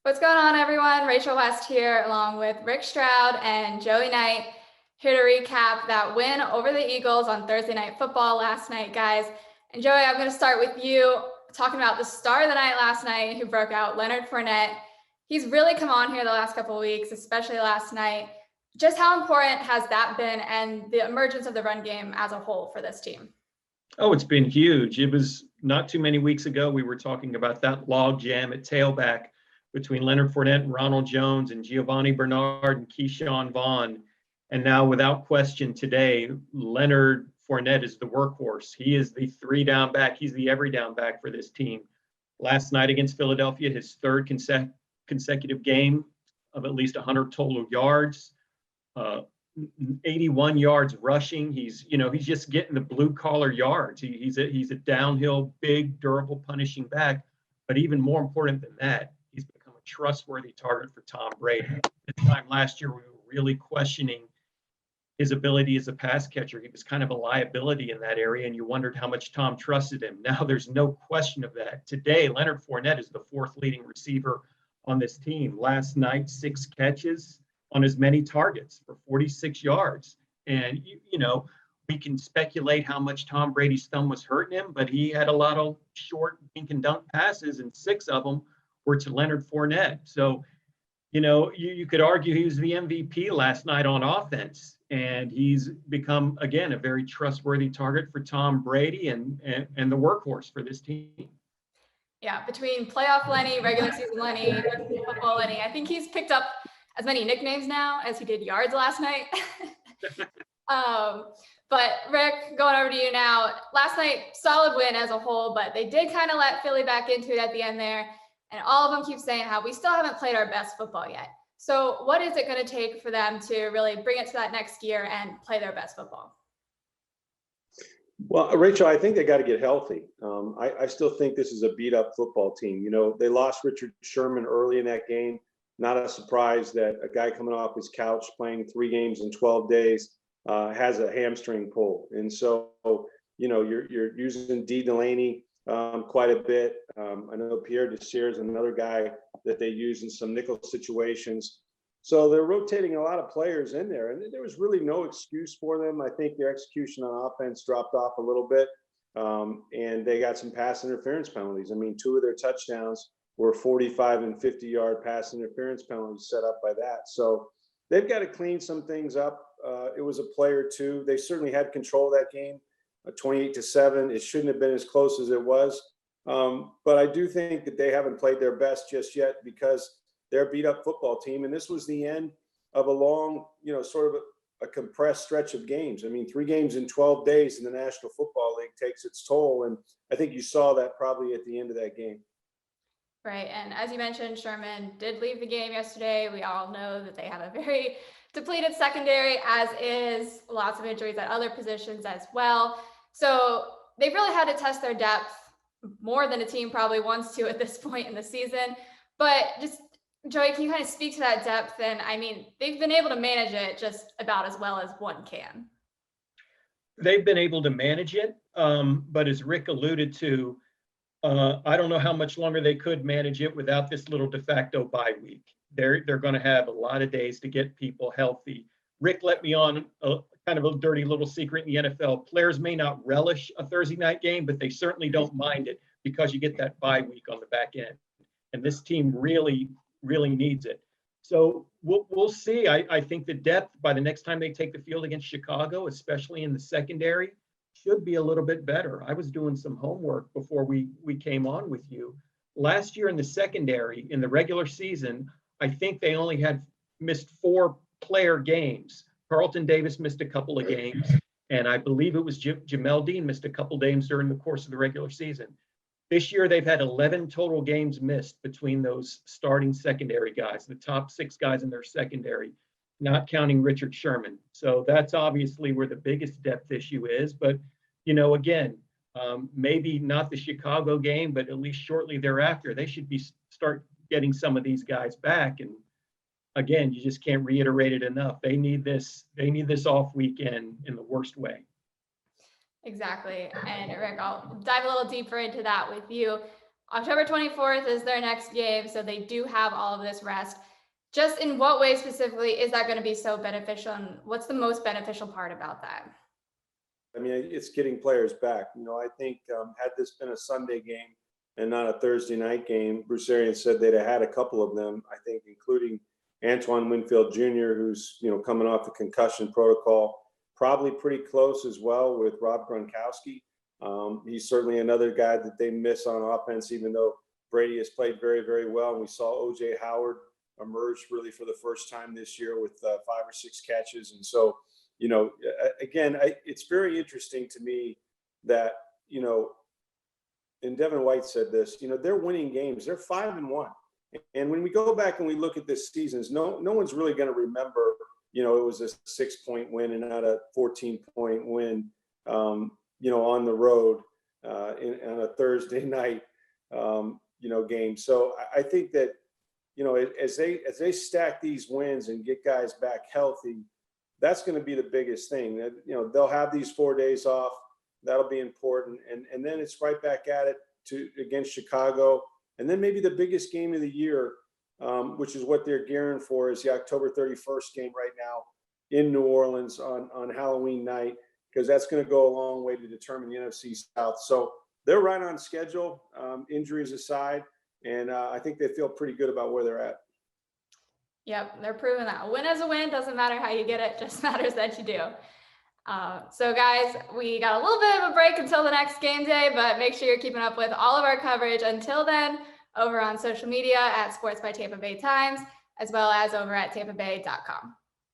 What's going on, everyone? Rachel West here, along with Rick Stroud and Joey Knight, here to recap that win over the Eagles on Thursday Night Football last night, guys. And Joey, I'm going to start with you talking about the star of the night last night who broke out, Leonard Fournette. He's really come on here the last couple of weeks, especially last night. Just how important has that been and the emergence of the run game as a whole for this team? Oh, it's been huge. It was not too many weeks ago we were talking about that log jam at tailback between Leonard Fournette and Ronald Jones and Giovanni Bernard and Keyshawn Vaughn. And now, without question, today, Leonard Fournette is the workhorse. He is the three down back. He's the every down back for this team. Last night against Philadelphia, his third consecutive game of at least 100 total yards, 81 yards rushing. He's just getting the blue collar yards. He's a downhill, big, durable, punishing back. But even more important than that, he's become a trustworthy target for Tom Brady. This time last year, we were really questioning his ability as a pass catcher. He was kind of a liability in that area, and you wondered how much Tom trusted him. Now there's no question of that. Today, Leonard Fournette is the fourth leading receiver on this team. Last night, 6 catches on as many targets for 46 yards. And, we can speculate how much Tom Brady's thumb was hurting him, but he had a lot of short dink and dunk passes, and 6 of them were to Leonard Fournette. So, you could argue he was the MVP last night on offense, and he's become, again, a very trustworthy target for Tom Brady and the workhorse for this team. Yeah, between playoff Lenny, regular season Lenny, football Lenny, I think he's picked up as many nicknames now as he did yards last night. But Rick, going over to you now. Last night, solid win as a whole, but they did kind of let Philly back into it at the end there. And all of them keep saying how we still haven't played our best football yet. So what is it going to take for them to really bring it to that next gear and play their best football? Well, Rachel, I think they got to get healthy. I still think this is a beat-up football team. They lost Richard Sherman early in that game. Not a surprise that a guy coming off his couch playing 3 games in 12 days has a hamstring pull. And so, you're using D. Delaney quite a bit. I know Pierre Desir is another guy that they use in some nickel situations. So they're rotating a lot of players in there, and there was really no excuse for them. I think their execution on offense dropped off a little bit, and they got some pass interference penalties. I mean, 2 of their touchdowns were 45 and 50-yard pass interference penalties set up by that. So they've got to clean some things up. It was a play or two. They certainly had control of that game, 28-7. It shouldn't have been as close as it was. But I do think that they haven't played their best just yet because they're a beat-up football team. And this was the end of a long, sort of a compressed stretch of games. I mean, 3 games in 12 days in the National Football League takes its toll. And I think you saw that probably at the end of that game. Right. And as you mentioned, Sherman did leave the game yesterday. We all know that they have a very depleted secondary, as is lots of injuries at other positions as well. So they've really had to test their depth more than a team probably wants to at this point in the season. But just, Joey, can you kind of speak to that depth? And I mean, they've been able to manage it just about as well as one can. They've been able to manage it, but as Rick alluded to, I don't know how much longer they could manage it without this little de facto bye week. They're going to have a lot of days to get people healthy. Rick let me on a kind of a dirty little secret in the NFL. Players may not relish a Thursday night game, but they certainly don't mind it because you get that bye week on the back end. And this team really, really needs it. So we'll see. I think the depth by the next time they take the field against Chicago, especially in the secondary, should be a little bit better. I was doing some homework before we came on with you. Last year in the secondary, in the regular season, I think they only had missed 4 player games. Carlton Davis missed a couple of games, and I believe it was Jamel Dean missed a couple of games during the course of the regular season. This year, they've had 11 total games missed between those starting secondary guys, the top 6 guys in their secondary, not counting Richard Sherman. So that's obviously where the biggest depth issue is. But, again, maybe not the Chicago game, but at least shortly thereafter, they should start getting some of these guys back. And again, you just can't reiterate it enough. They need this off weekend in the worst way. Exactly. And Rick, I'll dive a little deeper into that with you. October 24th is their next game, so they do have all of this rest. Just in what way specifically is that going to be so beneficial, and what's the most beneficial part about that? I mean, it's getting players back. I think had this been a Sunday game and not a Thursday night game, Bruce Arians said they'd have had a couple of them, I think, including Antoine Winfield Jr., who's, coming off the concussion protocol, probably pretty close as well with Rob Gronkowski. He's certainly another guy that they miss on offense, even though Brady has played very, very well. And we saw O.J. Howard emerge really for the first time this year with 5 or 6 catches. And so, again, it's very interesting to me that, and Devin White said this, they're winning games. They're 5-1. And when we go back and we look at this season, no one's really going to remember, it was a 6-point win and not a 14-point win, on the road on a Thursday night, game. So I think that, as they stack these wins and get guys back healthy, that's going to be the biggest thing. That they'll have these 4 days off. That'll be important, and then it's right back at it against Chicago, and then maybe the biggest game of the year, which is what they're gearing for, is the October 31st game right now in New Orleans on Halloween night, because that's going to go a long way to determine the NFC South. So they're right on schedule, injuries aside, and I think they feel pretty good about where they're at. Yep, they're proving that a win is a win. Doesn't matter how you get it, just matters that you do. So guys, we got a little bit of a break until the next game day, but make sure you're keeping up with all of our coverage until then over on social media at Sports by Tampa Bay Times, as well as over at tampabay.com.